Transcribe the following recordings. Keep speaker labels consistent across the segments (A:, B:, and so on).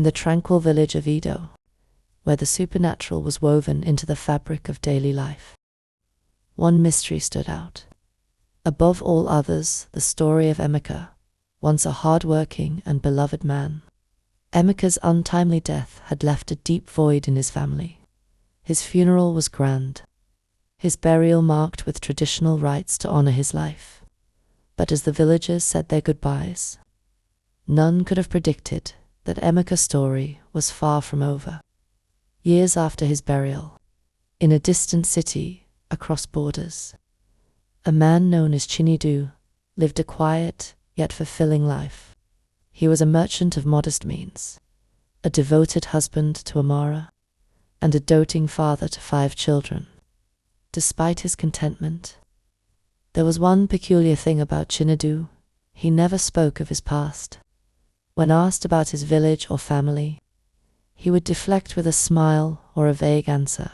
A: in the tranquil village of Edo, where the supernatural was woven into the fabric of daily life. One mystery stood out. Above all others, the story of Emeka, once a hard-working and beloved man. Emeka's untimely death had left a deep void in his family. His funeral was grand, his burial marked with traditional rites to honor his life. But as the villagers said their goodbyes, none could have predicted that Emeka's story was far from over. Years after his burial, in a distant city across borders, a man known as Chinedu lived a quiet yet fulfilling life. He was a merchant of modest means, a devoted husband to Amara, and a doting father to 5 children. Despite his contentment, there was one peculiar thing about Chinedu: he never spoke of his past. When asked about his village or family, he would deflect with a smile or a vague answer.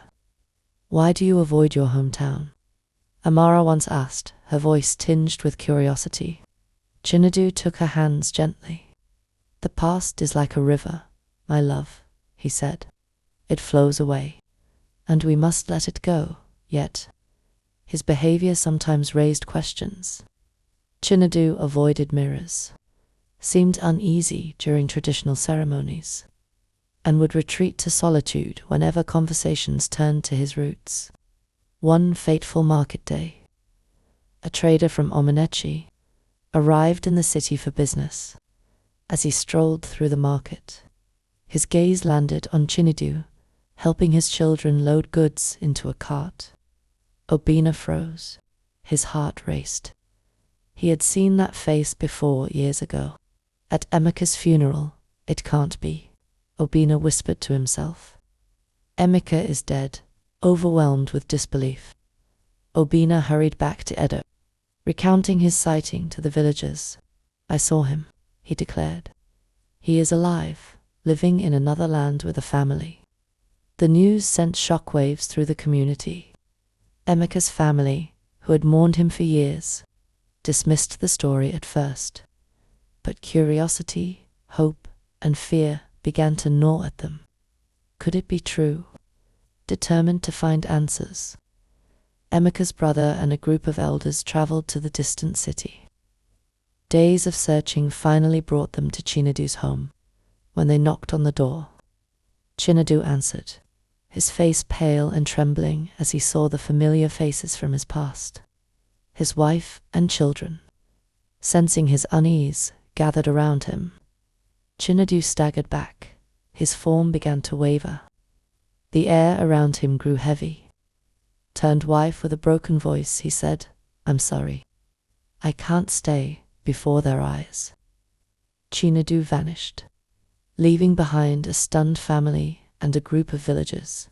A: "Why do you avoid your hometown?" Amara once asked, her voice tinged with curiosity. Chinedu took her hands gently. "The past is like a river, my love," he said. "It flows away, and we must let it go." Yet, his behavior sometimes raised questions. Chinedu avoided mirrors, seemed uneasy during traditional ceremonies, and would retreat to solitude whenever conversations turned to his roots. One fateful market day, a trader from Omanechi arrived in the city for business. As he strolled through the market, his gaze landed on Chinedu, helping his children load goods into a cart. Obina froze. His heart raced. He had seen that face before years ago. At Emeka's funeral. "It can't be," Obina whispered to himself. "Emeka is dead," overwhelmed with disbelief. Obina hurried back to Edo, recounting his sighting to the villagers. "I saw him," he declared. "He is alive, living in another land with a family." The news sent shockwaves through the community. Emeka's family, who had mourned him for years, dismissed the story at first. But curiosity, hope, and fear began to gnaw at them. Could it be true? Determined to find answers, Emeka's brother and a group of elders traveled to the distant city. Days of searching finally brought them to Chinedu's home. When they knocked on the door, Chinedu answered, his face pale and trembling as he saw the familiar faces from his past. His wife and children, sensing his unease, gathered around him. Chinedu staggered back. His form began to waver. The air around him grew heavy. Turned wife with a broken voice, he said, "I'm sorry. I can't stay before their eyes." Chinedu vanished, leaving behind a stunned family and a group of villagers,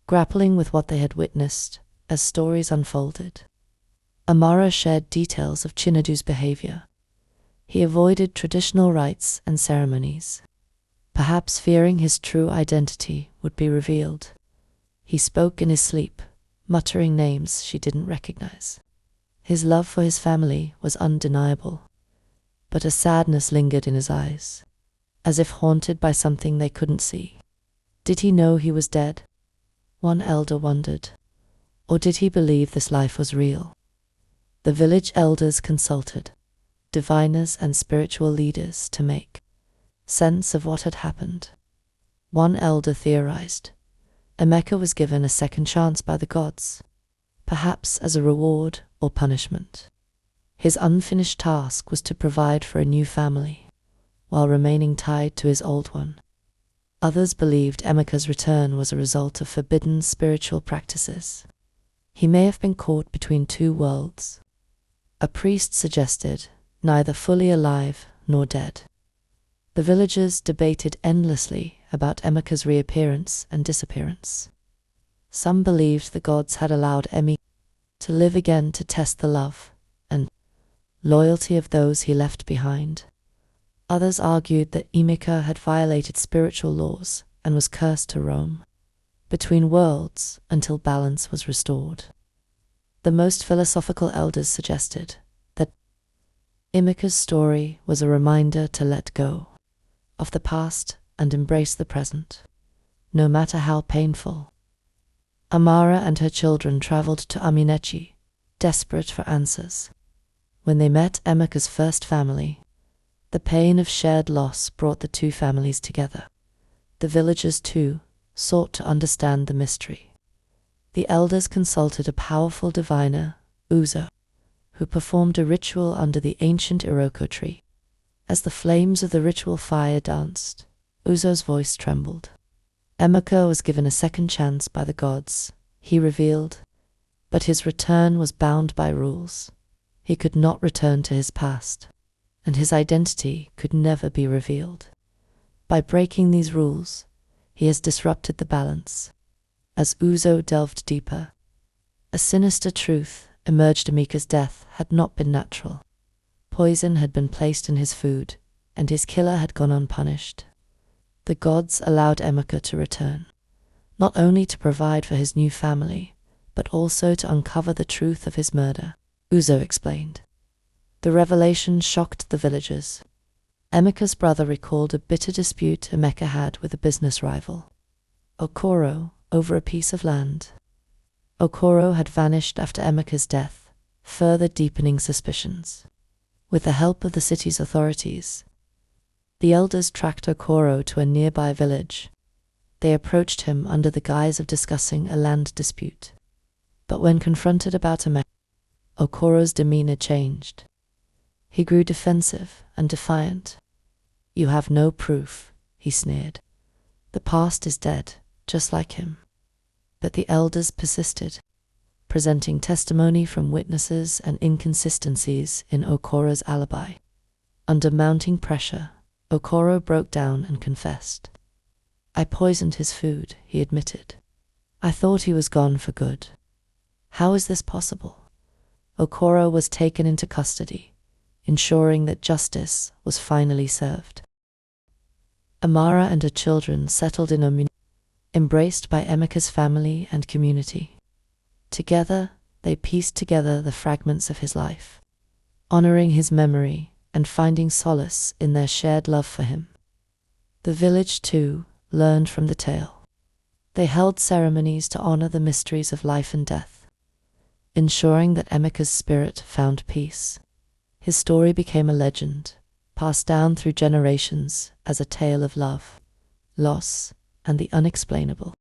A: grappling with what they had witnessed as stories unfolded. Amara shared details of Chinedu's behavior. He avoided traditional rites and ceremonies, perhaps fearing his true identity would be revealed. He spoke in his sleep, muttering names she didn't recognize. His love for his family was undeniable, but a sadness lingered in his eyes, as if haunted by something they couldn't see. Did he know he was dead? One elder wondered. Or did he believe this life was real? The village elders consulted, diviners and spiritual leaders, to make sense of what had happened. One elder theorized, Emeka was given a second chance by the gods, perhaps as a reward or punishment. His unfinished task was to provide for a new family, while remaining tied to his old one. Others believed Emeka's return was a result of forbidden spiritual practices. He may have been caught between two worlds. A priest suggested neither fully alive nor dead. The villagers debated endlessly about Emeka's reappearance and disappearance. Some believed the gods had allowed Emeka to live again to test the love and loyalty of those he left behind. Others argued that Emeka had violated spiritual laws and was cursed to roam between worlds until balance was restored. The most philosophical elders suggested that Emeka's story was a reminder to let go of the past and embrace the present, no matter how painful. Amara and her children traveled to Aminechi, desperate for answers. When they met Emeka's first family, the pain of shared loss brought the two families together. The villagers, too, sought to understand the mystery. The elders consulted a powerful diviner, Uzo, who performed a ritual under the ancient Iroko tree. As the flames of the ritual fire danced, Uzo's voice trembled. Emeka was given a second chance by the gods, he revealed, but his return was bound by rules. He could not return to his past, and his identity could never be revealed. By breaking these rules, he has disrupted the balance. As Uzo delved deeper, a sinister truth emerged. Emeka's death had not been natural. Poison had been placed in his food, and his killer had gone unpunished. The gods allowed Emeka to return, not only to provide for his new family, but also to uncover the truth of his murder, Uzo explained. The revelation shocked the villagers. Emeka's brother recalled a bitter dispute Emeka had with a business rival, Okoro, over a piece of land. Okoro had vanished after Emeka's death, further deepening suspicions. With the help of the city's authorities, the elders tracked Okoro to a nearby village. They approached him under the guise of discussing a land dispute. But when confronted about Emeka, Okoro's demeanor changed. He grew defensive and defiant. "You have no proof," he sneered. "The past is dead, just like him." But the elders persisted, presenting testimony from witnesses and inconsistencies in Okoro's alibi. Under mounting pressure, Okoro broke down and confessed. "I poisoned his food," he admitted. "I thought he was gone for good." How is this possible? Okoro was taken into custody, ensuring that justice was finally served. Amara and her children settled in Omuni, embraced by Emeka's family and community. Together, they pieced together the fragments of his life, honoring his memory and finding solace in their shared love for him. The village, too, learned from the tale. They held ceremonies to honor the mysteries of life and death, ensuring that Emeka's spirit found peace. His story became a legend, passed down through generations as a tale of love, loss, and the unexplainable.